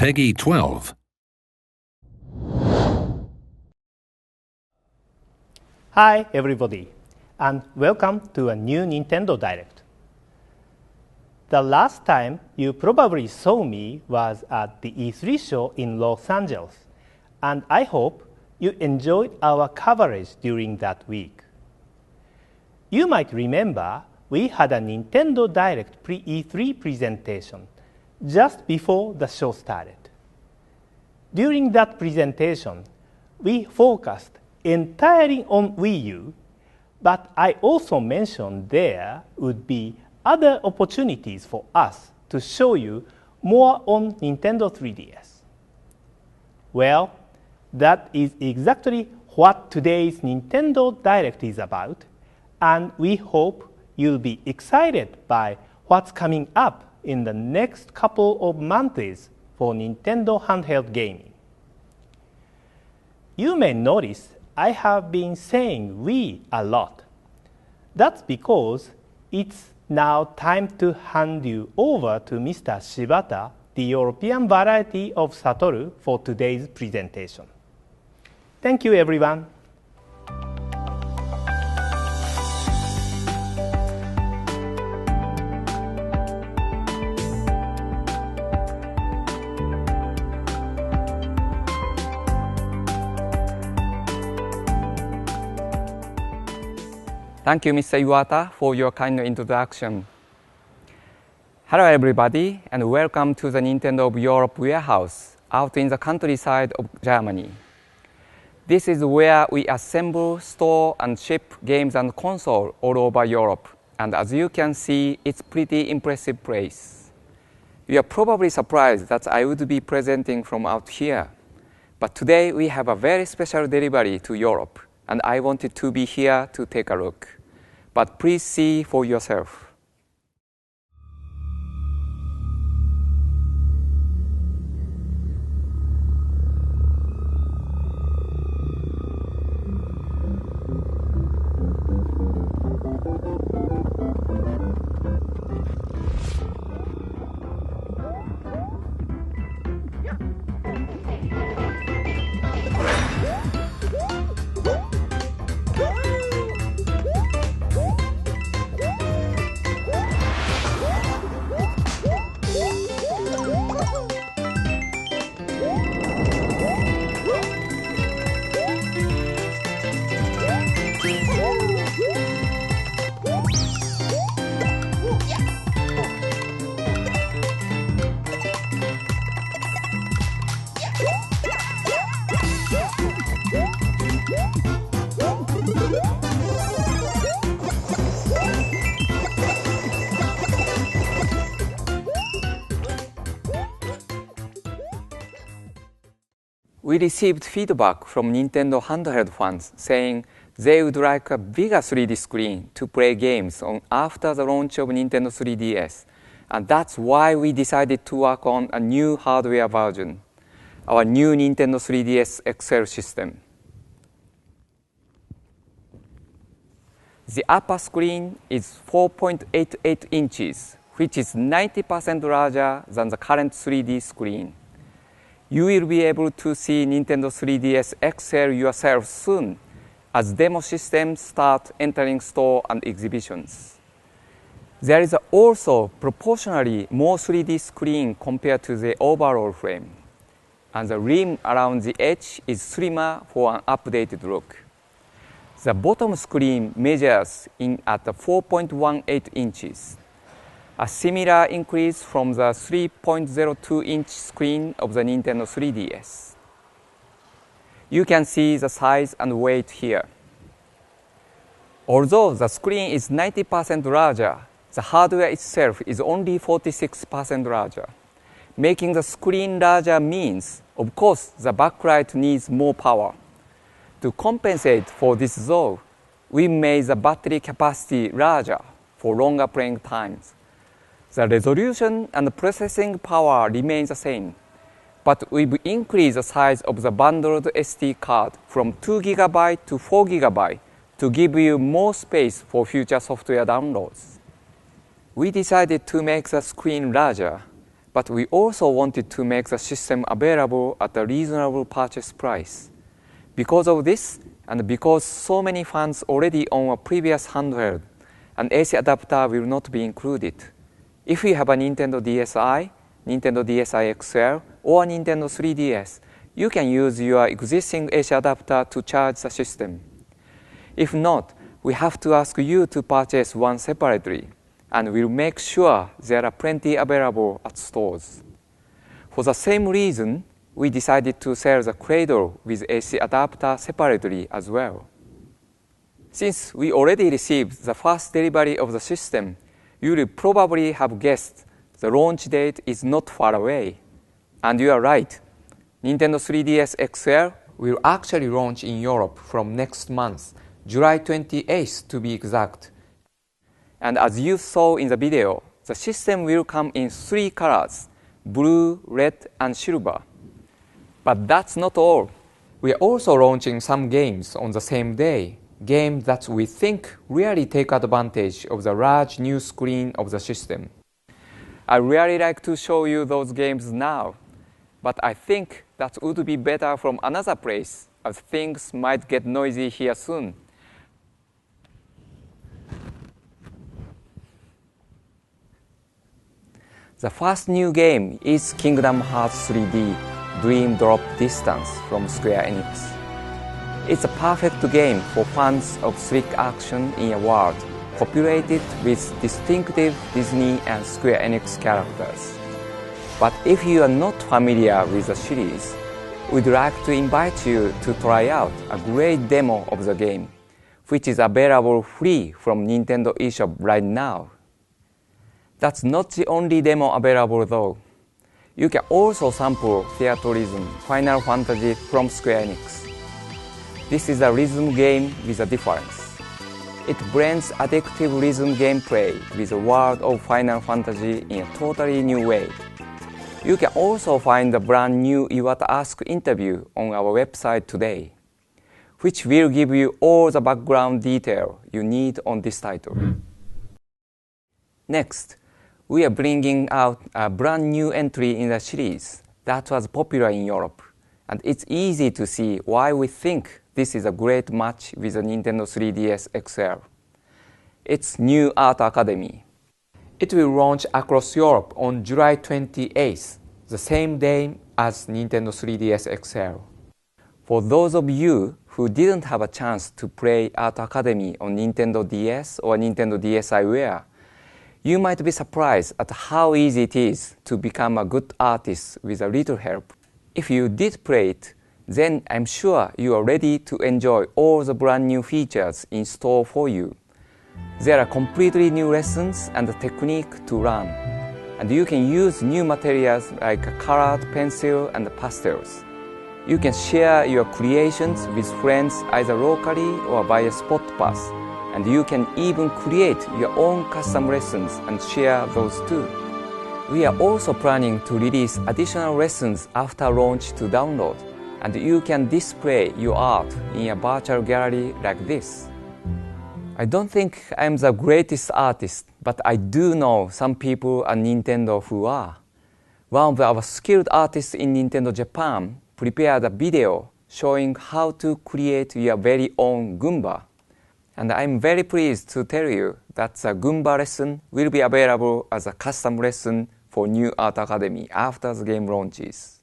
Peggy 12. Hi everybody, and welcome to a new Nintendo Direct. The last time you probably saw me was at the E3 show in Los Angeles, and I hope you enjoyed our coverage during that week. You might remember we had a Nintendo Direct pre-E3 presentation just before the show started. During that presentation, we focused entirely on Wii U, but I also mentioned there would be other opportunities for us to show you more on Nintendo 3DS. Well, that is exactly what today's Nintendo Direct is about, and we hope you'll be excited by what's coming up in the next couple of months for Nintendo handheld gaming. You may notice I have been saying Wii a lot. That's because it's now time to hand you over to Mr. Shibata, the European variety of Satoru, for today's presentation. Thank you, everyone. Thank you, Mr. Iwata, for your kind introduction. Hello, everybody, and welcome to the Nintendo of Europe warehouse out in the countryside of Germany. This is where we assemble, store, and ship games and consoles all over Europe. And as you can see, it's a pretty impressive place. You are probably surprised that I would be presenting from out here. But today we have a very special delivery to Europe, and I wanted to be here to take a look. But please see for yourself. We received feedback from Nintendo handheld fans saying they would like a bigger 3D screen to play games on after the launch of Nintendo 3DS. And that's why we decided to work on a new hardware version, our new Nintendo 3DS XL system. The upper screen is 4.88 inches, which is 90% larger than the current 3D screen. You will be able to see Nintendo 3DS XL yourself soon as demo systems start entering store and exhibitions. There is also proportionally more 3D screen compared to the overall frame, and the rim around the edge is slimmer for an updated look. The bottom screen measures in at 4.18 inches, a similar increase from the 3.02-inch screen of the Nintendo 3DS. You can see the size and weight here. Although the screen is 90% larger, the hardware itself is only 46% larger. Making the screen larger means, of course, the backlight needs more power. To compensate for this though, we made the battery capacity larger for longer playing times. The resolution and processing power remains the same, but we've increased the size of the bundled SD card from 2 GB to 4 GB to give you more space for future software downloads. We decided to make the screen larger But we also wanted to make the system available at a reasonable purchase price. Because of this, and because so many fans already own a previous handheld, an AC adapter will not be included. If you have a Nintendo DSi, Nintendo DSi XL, or Nintendo 3DS, you can use your existing AC adapter to charge the system. If not, we have to ask you to purchase one separately, and we'll make sure there are plenty available at stores. For the same reason, we decided to sell the Cradle with AC adapter separately as well. Since we already received the first delivery of the system, you will probably have guessed the launch date is not far away. And you are right. Nintendo 3DS XL will actually launch in Europe from next month, July 28th to be exact. And as you saw in the video, the system will come in 3 colors, blue, red, and silver. But that's not all. We are also launching some games on the same day, games that we think really take advantage of the large new screen of the system. I really like to show you those games now, but I think that would be better from another place, as things might get noisy here soon. The first new game is Kingdom Hearts 3D Dream Drop Distance from Square Enix. It's a perfect game for fans of slick action in a world populated with distinctive Disney and Square Enix characters. But if you are not familiar with the series, we'd like to invite you to try out a great demo of the game, which is available free from Nintendo eShop right now. That's not the only demo available though. You can also sample Theatrhythm Final Fantasy from Square Enix. This is a rhythm game with a difference. It blends addictive rhythm gameplay with the world of Final Fantasy in a totally new way. You can also find the brand new Iwata Ask interview on our website today, which will give you all the background detail you need on this title. Next, we are bringing out a brand new entry in the series that was popular in Europe, and it's easy to see why we think this is a great match with the Nintendo 3DS XL. It's New Art Academy. It will launch across Europe on July 28th, the same day as Nintendo 3DS XL. For those of you who didn't have a chance to play Art Academy on Nintendo DS or Nintendo DSiWare, you might be surprised at how easy it is to become a good artist with a little help. If you did play it, then I'm sure you are ready to enjoy all the brand new features in store for you. There are completely new lessons and a technique to learn, and you can use new materials like a colored pencil and pastels. You can share your creations with friends either locally or via Spot Pass, and you can even create your own custom lessons and share those too. We are also planning to release additional lessons after launch to download, and you can display your art in a virtual gallery like this. I don't think I'm the greatest artist, but I do know some people at Nintendo who are. One of our skilled artists in Nintendo Japan prepared a video showing how to create your very own Goomba. And I'm very pleased to tell you that the Goomba lesson will be available as a custom lesson for New Art Academy after the game launches.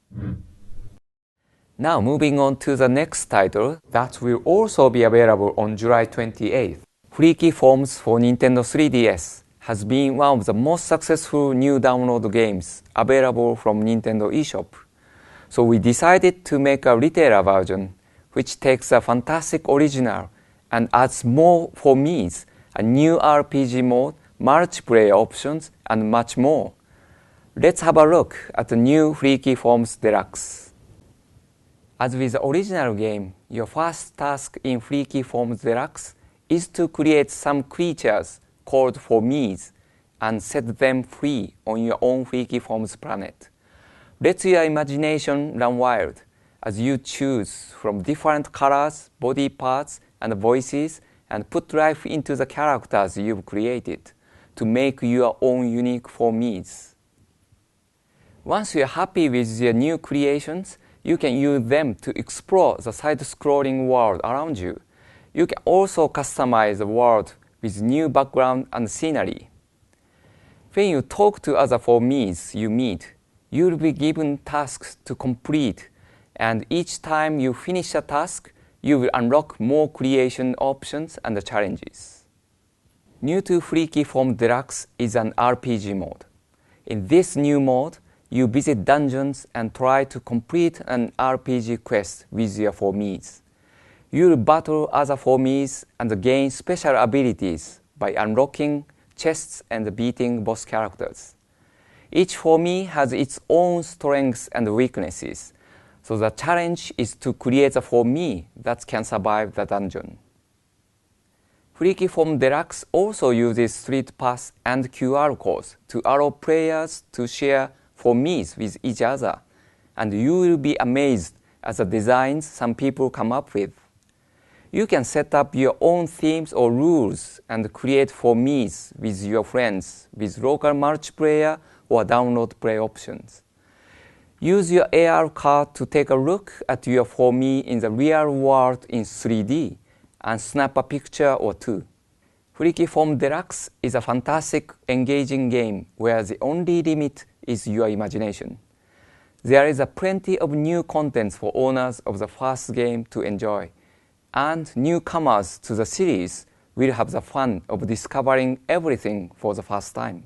Now moving on to the next title that will also be available on July 28th. Freakyforms for Nintendo 3DS has been one of the most successful new download games available from Nintendo eShop. So we decided to make a retailer version which takes a fantastic original and adds more for me's, a new RPG mode, multiplayer options, and much more. Let's have a look at the new Freakyforms Deluxe. As with the original game, your first task in Freakyforms Deluxe is to create some creatures called for me's and set them free on your own Freakyforms planet. Let your imagination run wild as you choose from different colors, body parts, and voices, and put life into the characters you've created to make your own unique for me's. Once you're happy with your new creations, you can use them to explore the side-scrolling world around you. You can also customize the world with new background and scenery. When you talk to other formies you meet, you'll be given tasks to complete, and each time you finish a task, you will unlock more creation options and challenges. New to Freakyforms Deluxe is an RPG mode. In this new mode, you visit dungeons and try to complete an RPG quest with your formies. You'll battle other formies and gain special abilities by unlocking chests and beating boss characters. Each formie has its own strengths and weaknesses, so the challenge is to create a formie that can survive the dungeon. Freakyforms Deluxe also uses Street Pass and QR codes to allow players to share formies with each other, and you will be amazed at the designs some people come up with. You can set up your own themes or rules and create formies with your friends with local multiplayer or download play options. Use your AR card to take a look at your formie in the real world in 3D and snap a picture or two. Freakyforms Deluxe is a fantastic, engaging game where the only limit is your imagination. There is plenty of new content for owners of the first game to enjoy, and newcomers to the series will have the fun of discovering everything for the first time.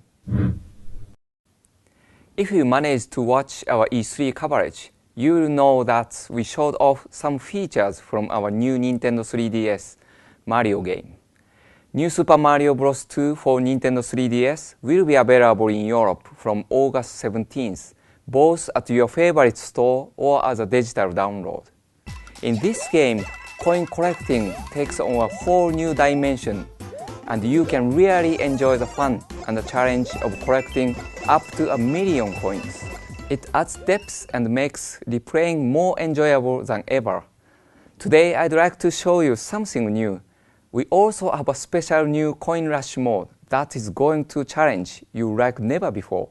If you managed to watch our E3 coverage, you will know that we showed off some features from our new Nintendo 3DS Mario game. New Super Mario Bros. 2 for Nintendo 3DS will be available in Europe from August 17th, both at your favorite store or as a digital download. In this game, coin collecting takes on a whole new dimension, and you can really enjoy the fun and the challenge of collecting up to 1 million coins. It adds depth and makes replaying more enjoyable than ever. Today, I'd like to show you something new. We also have a special new coin rush mode that is going to challenge you like never before.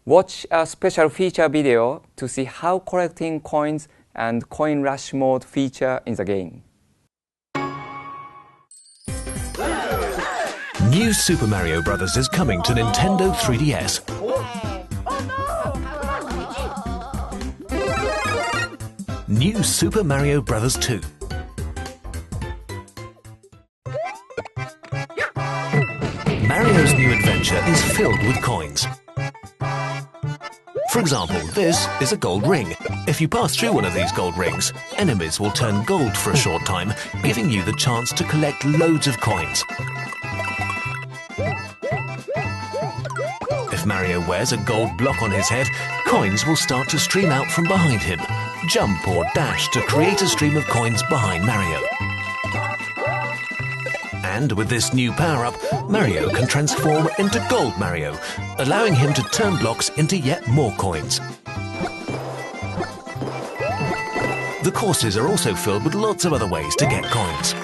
Watch a special feature video to see how collecting coins and coin rush mode feature in the game. New Super Mario Bros. Is coming to Nintendo 3DS. New Super Mario Bros. 2. Mario's new adventure is filled with coins. For example, this is a gold ring. If you pass through one of these gold rings, enemies will turn gold for a short time, giving you the chance to collect loads of coins. If Mario wears a gold block on his head, coins will start to stream out from behind him. Jump or dash to create a stream of coins behind Mario. And with this new power-up, Mario can transform into Gold Mario, allowing him to turn blocks into yet more coins. The courses are also filled with lots of other ways to get coins.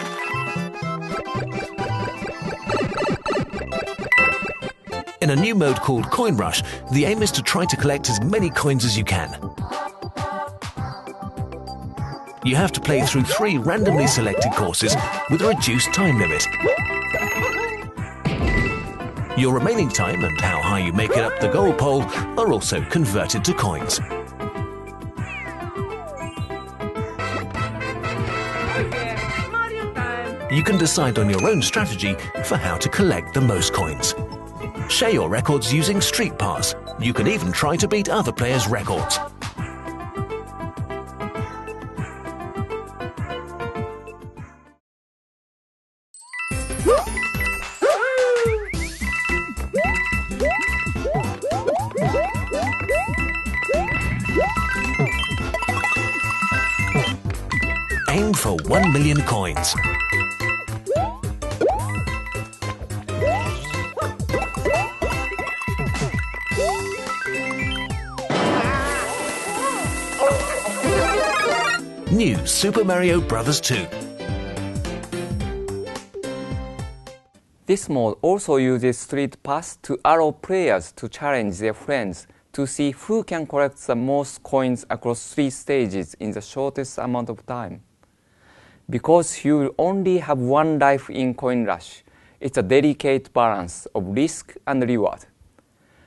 In a new mode called Coin Rush, the aim is to try to collect as many coins as you can. You have to play through 3 randomly selected courses with a reduced time limit. Your remaining time and how high you make it up the goal pole are also converted to coins. You can decide on your own strategy for how to collect the most coins. Share your records using Street Pass. You can even try to beat other players' records. Aim for 1 million coins. New Super Mario Bros. 2. This mode also uses Street Pass to allow players to challenge their friends to see who can collect the most coins across 3 stages in the shortest amount of time. Because you will only have 1 life in Coin Rush, it's a delicate balance of risk and reward.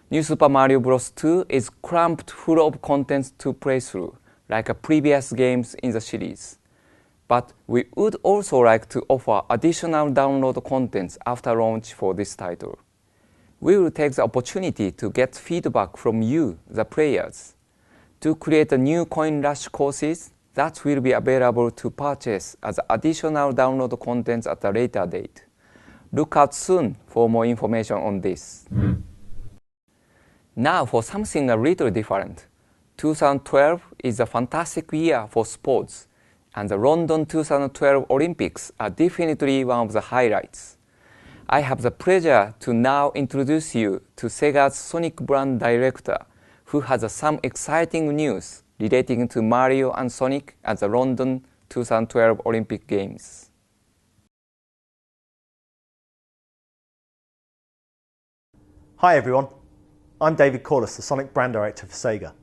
New Super Mario Bros. 2 is cramped full of contents to play through, like previous games in the series. But we would also like to offer additional download contents after launch for this title. We will take the opportunity to get feedback from you, the players, to create a new Coin Rush courses that will be available to purchase as additional download contents at a later date. Look out soon for more information on this. Now for something a little different. 2012 is a fantastic year for sports, and the London 2012 Olympics are definitely one of the highlights. I have the pleasure to now introduce you to Sega's Sonic brand director, who has some exciting news relating to Mario and Sonic at the London 2012 Olympic Games. Hi everyone, I'm David Corliss, the Sonic brand director for Sega.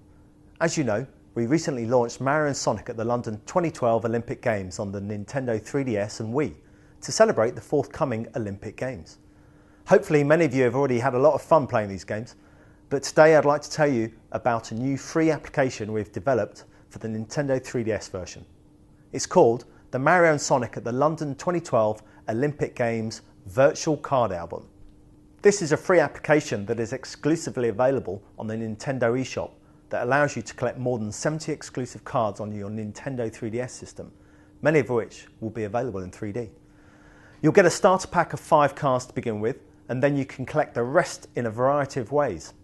As you know, we recently launched Mario and Sonic at the London 2012 Olympic Games on the Nintendo 3DS and Wii to celebrate the forthcoming Olympic Games. Hopefully many of you have already had a lot of fun playing these games, but today I'd like to tell you about a new free application we've developed for the Nintendo 3DS version. It's called the Mario and Sonic at the London 2012 Olympic Games Virtual Card Album. This is a free application that is exclusively available on the Nintendo eShop that allows you to collect more than 70 exclusive cards on your Nintendo 3DS system, many of which will be available in 3D. You'll get a starter pack of 5 cards to begin with, and then you can collect the rest in a variety of ways.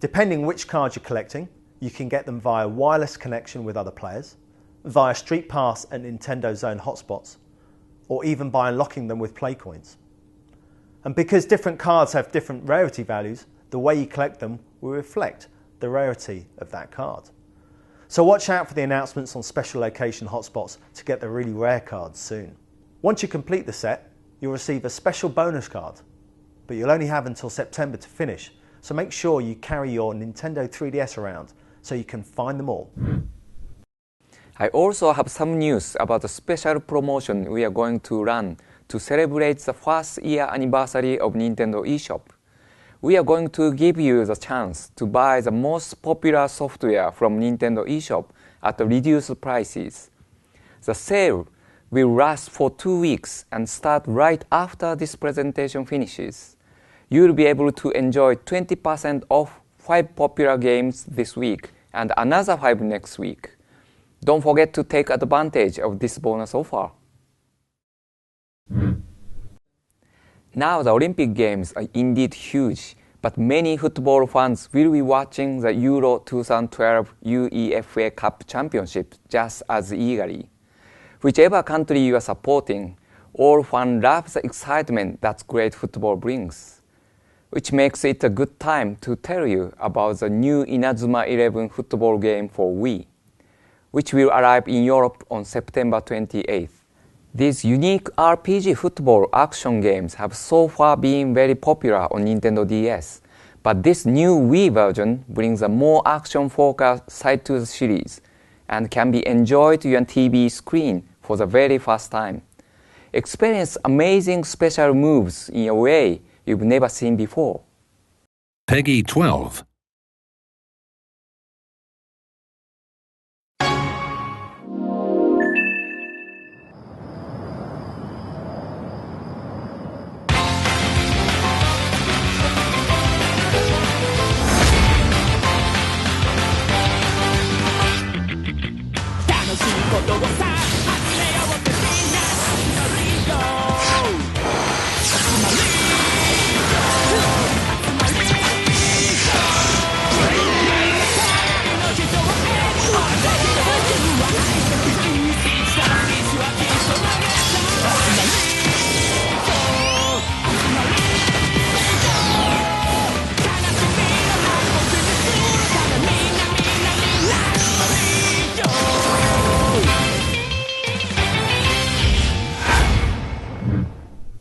Depending which cards you're collecting, you can get them via wireless connection with other players, via Street Pass and Nintendo Zone hotspots, or even by unlocking them with play coins. And because different cards have different rarity values, the way you collect them will reflect the rarity of that card. So watch out for the announcements on special location hotspots to get the really rare cards soon. Once you complete the set, you'll receive a special bonus card, but you'll only have until September to finish, so make sure you carry your Nintendo 3DS around so you can find them all. I also have some news about a special promotion we are going to run to celebrate the first year anniversary of Nintendo eShop. We are going to give you the chance to buy the most popular software from Nintendo eShop at reduced prices. The sale will last for 2 weeks and start right after this presentation finishes. You will be able to enjoy 20% off 5 popular games this week and another 5 next week. Don't forget to take advantage of this bonus offer. Now the Olympic Games are indeed huge, but many football fans will be watching the Euro 2012 UEFA Cup Championship just as eagerly. Whichever country you are supporting, all fans love the excitement that great football brings, which makes it a good time to tell you about the new Inazuma 11 football game for Wii, which will arrive in Europe on September 28th. These unique RPG football action games have so far been very popular on Nintendo DS, but this new Wii version brings a more action-focused side to the series and can be enjoyed on your TV screen for the very first time. Experience amazing special moves in a way you've never seen before. Peggy 12.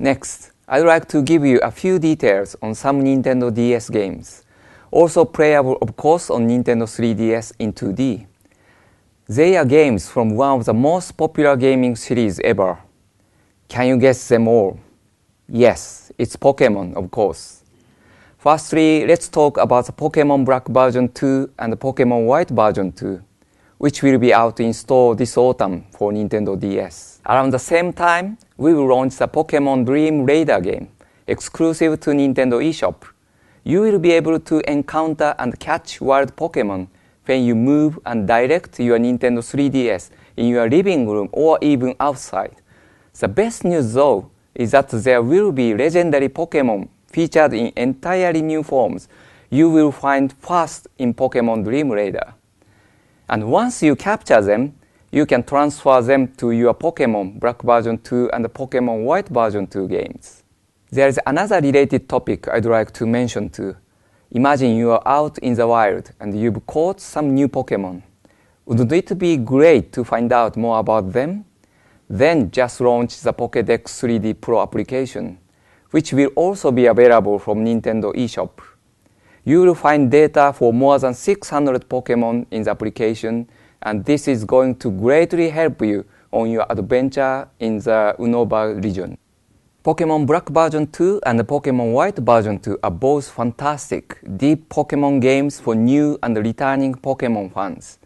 Next, I'd like to give you a few details on some Nintendo DS games. also playable of course on Nintendo 3DS in 2D. They are games from one of the most popular gaming series ever. Can you guess them all? Yes, it's Pokemon, of course. Firstly, let's talk about the Pokemon Black version 2 and the Pokemon White version 2, which will be out in store this autumn for Nintendo DS. Around the same time, we will launch the Pokemon Dream Radar game, exclusive to Nintendo eShop. You will be able to encounter and catch wild Pokemon when you move and direct your Nintendo 3DS in your living room or even outside. The best news though is that there will be legendary Pokemon featured in entirely new forms you will find first in Pokemon Dream Radar. And once you capture them, you can transfer them to your Pokemon Black version 2 and the Pokemon White version 2 games. There is another related topic I'd like to mention too. Imagine you are out in the wild and you've caught some new Pokemon. Wouldn't it be great to find out more about them? Then just launch the Pokédex 3D Pro application, which will also be available from Nintendo eShop. You will find data for more than 600 Pokemon in the application, and this is going to greatly help you on your adventure in the Unova region. Pokemon Black version 2 and the Pokemon White version 2 are both fantastic, deep Pokemon games for new and returning Pokemon fans.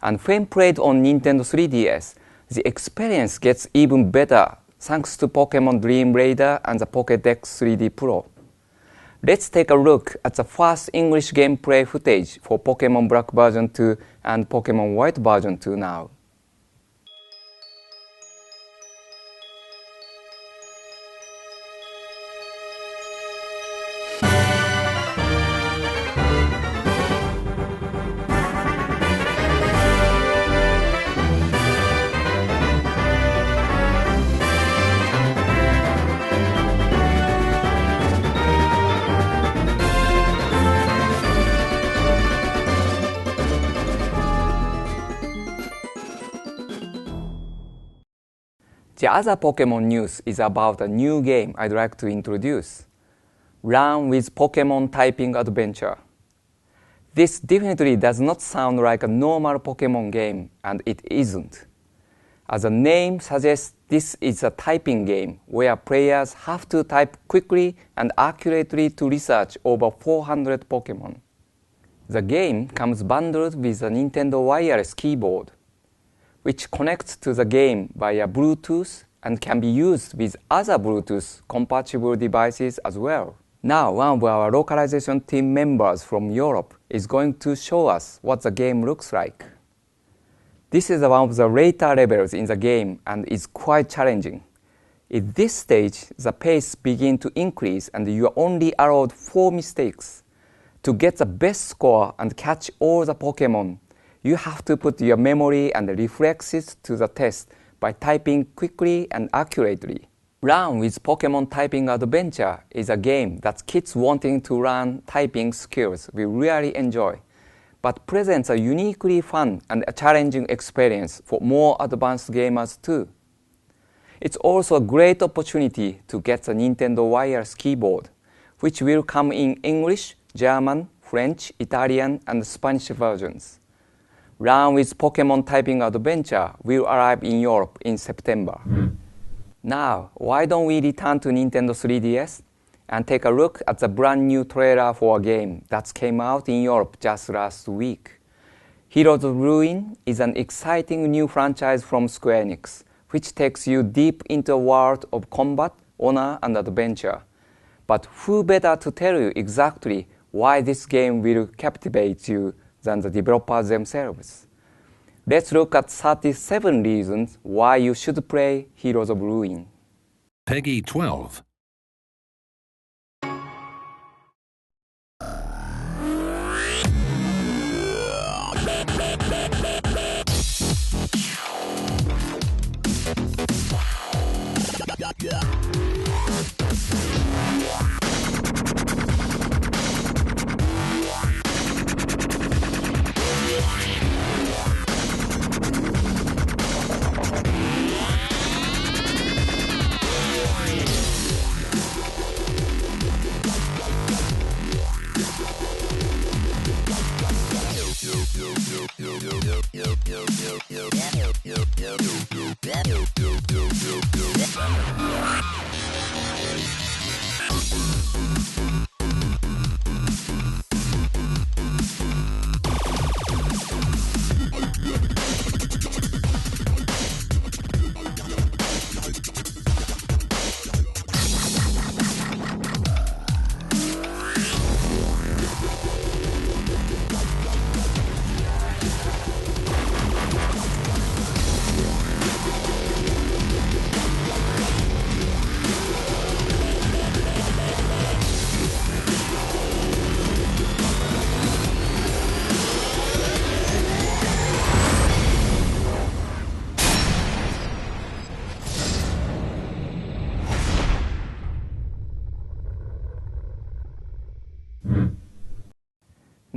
And when played on Nintendo 3DS, the experience gets even better thanks to Pokemon Dream Radar and the Pokédex 3D Pro. Let's take a look at the first English gameplay footage for Pokemon Black version 2 and Pokemon White version 2 now. The other Pokemon news is about a new game I'd like to introduce. Run with Pokemon Typing Adventure. This definitely does not sound like a normal Pokemon game, and it isn't. As the name suggests, this is a typing game where players have to type quickly and accurately to research over 400 Pokemon. The game comes bundled with a Nintendo wireless keyboard, which connects to the game via Bluetooth and can be used with other Bluetooth-compatible devices as well. Now, one of our localization team members from Europe is going to show us what the game looks like. This is one of the later levels in the game and is quite challenging. At this stage, the pace begins to increase and you are only allowed 4 mistakes. To get the best score and catch all the Pokemon, you have to put your memory and reflexes to the test by typing quickly and accurately. Run with Pokemon Typing Adventure is a game that kids wanting to learn typing skills will really enjoy, but presents a uniquely fun and a challenging experience for more advanced gamers too. It's also a great opportunity to get the Nintendo wireless keyboard, which will come in English, German, French, Italian, and Spanish versions. Run with Pokemon Typing Adventure will arrive in Europe in September. Now, why don't we return to Nintendo 3DS and take a look at the brand new trailer for a game that came out in Europe just last week. Heroes of Ruin is an exciting new franchise from Square Enix, which takes you deep into a world of combat, honor, and adventure. But who better to tell you exactly why this game will captivate you than the developers themselves? Let's look at 37 reasons why you should play Heroes of Ruin. Peggy 12.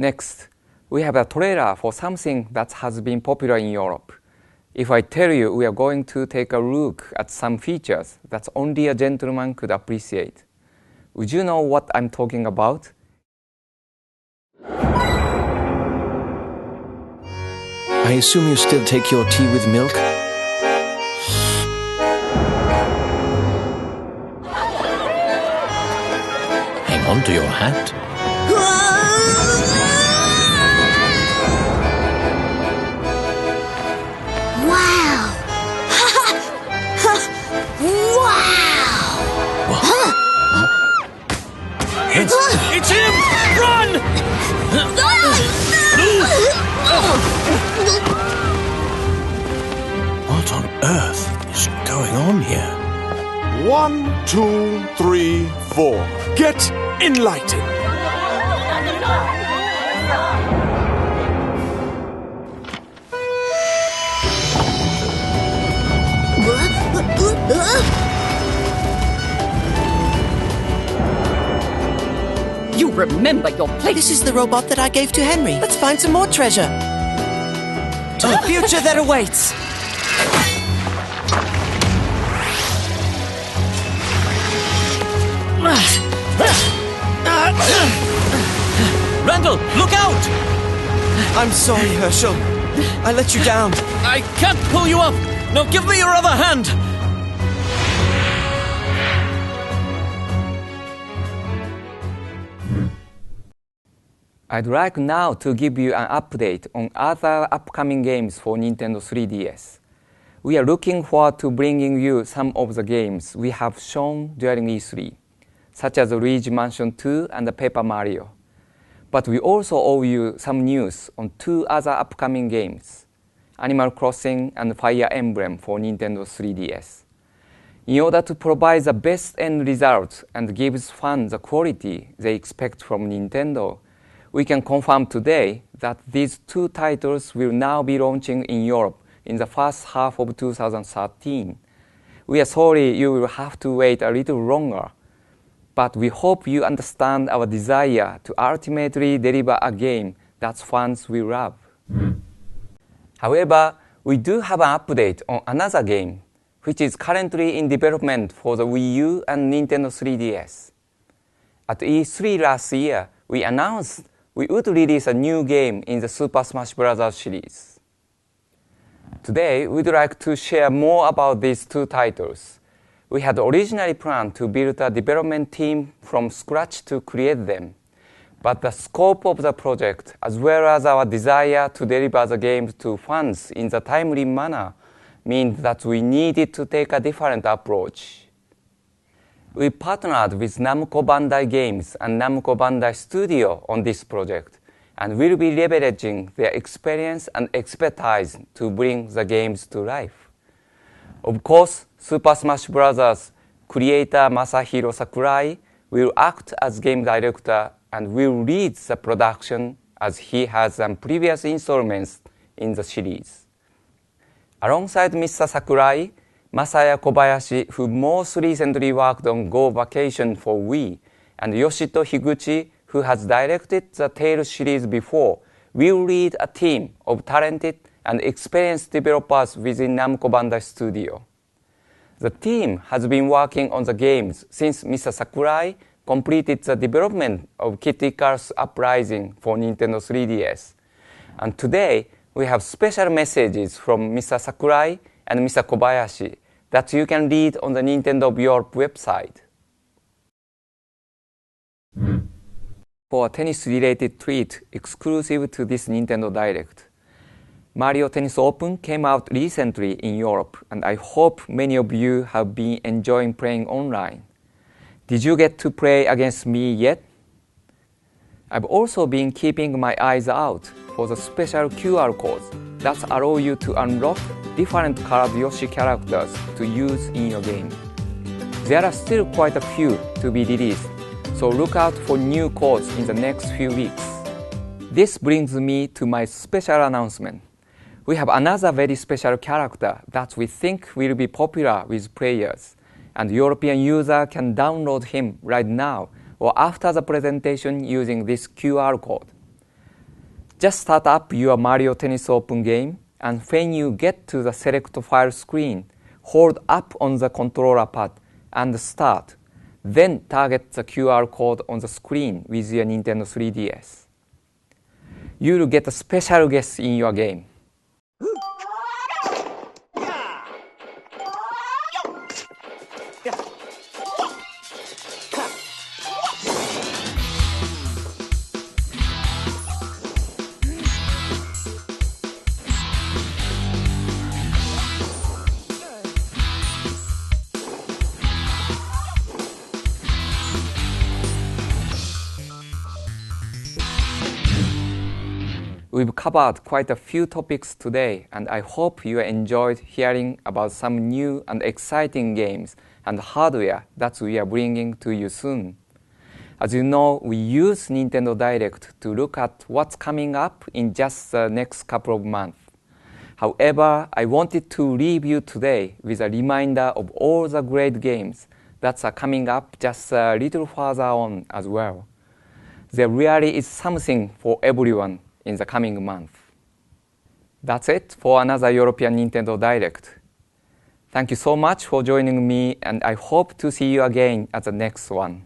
Next, we have a trailer for something that has been popular in Europe. If I tell you we are going to take a look at some features that only a gentleman could appreciate, would you know what I'm talking about? I assume you still take your tea with milk? Hang on to your hat. Wow! Wow! It's him! Run! What on earth is going on here? 1, 2, 3, 4. Get enlightened. You remember your place. This is the robot that I gave to Henry. Let's find some more treasure. To the future that awaits. Randall, look out! I'm sorry, Herschel. I let you down. I can't pull you up! Now give me your other hand! I'd like now to give you an update on other upcoming games for Nintendo 3DS. We are looking forward to bringing you some of the games we have shown during E3, such as Luigi Mansion 2 and the Paper Mario. But we also owe you some news on two other upcoming games, Animal Crossing and Fire Emblem for Nintendo 3DS. In order to provide the best end result and give fans the quality they expect from Nintendo, we can confirm today that these two titles will now be launching in Europe in the first half of 2013. We are sorry you will have to wait a little longer, but we hope you understand our desire to ultimately deliver a game that fans will love. However, we do have an update on another game, which is currently in development for the Wii U and Nintendo 3DS. At E3 last year, we announced we would release a new game in the Super Smash Bros. Series. Today, we'd like to share more about these two titles. We had originally planned to build a development team from scratch to create them, but the scope of the project, as well as our desire to deliver the games to fans in a timely manner, meant that we needed to take a different approach. We partnered with Namco Bandai Games and Namco Bandai Studio on this project, and will be leveraging their experience and expertise to bring the games to life. Of course, Super Smash Bros. Creator Masahiro Sakurai will act as game director and will lead the production as he has on previous installments in the series. Alongside Mr. Sakurai, Masaya Kobayashi, who most recently worked on Go Vacation for Wii, and Yoshito Higuchi, who has directed the Tales series before, will lead a team of talented and experienced developers within Namco Bandai Studio. The team has been working on the games since Mr. Sakurai completed the development of Kid Icarus Uprising for Nintendo 3DS. And today, we have special messages from Mr. Sakurai and Mr. Kobayashi that you can read on the Nintendo of Europe website. For a tennis-related treat exclusive to this Nintendo Direct, Mario Tennis Open came out recently in Europe, and I hope many of you have been enjoying playing online. Did you get to play against me yet? I've also been keeping my eyes out for the special QR codes that allow you to unlock different colored Yoshi characters to use in your game. There are still quite a few to be released, so look out for new codes in the next few weeks. This brings me to my special announcement. We have another very special character that we think will be popular with players, and European users can download him right now or after the presentation using this QR code. Just start up your Mario Tennis Open game, and when you get to the select file screen, hold up on the controller pad and start. Then target the QR code on the screen with your Nintendo 3DS. You'll get a special guest in your game. We've covered quite a few topics today, and I hope you enjoyed hearing about some new and exciting games and hardware that we are bringing to you soon. As you know, we use Nintendo Direct to look at what's coming up in just the next couple of months. However, I wanted to leave you today with a reminder of all the great games that are coming up just a little further on as well. There really is something for everyone in the coming month. That's it for another European Nintendo Direct. Thank you so much for joining me, and I hope to see you again at the next one.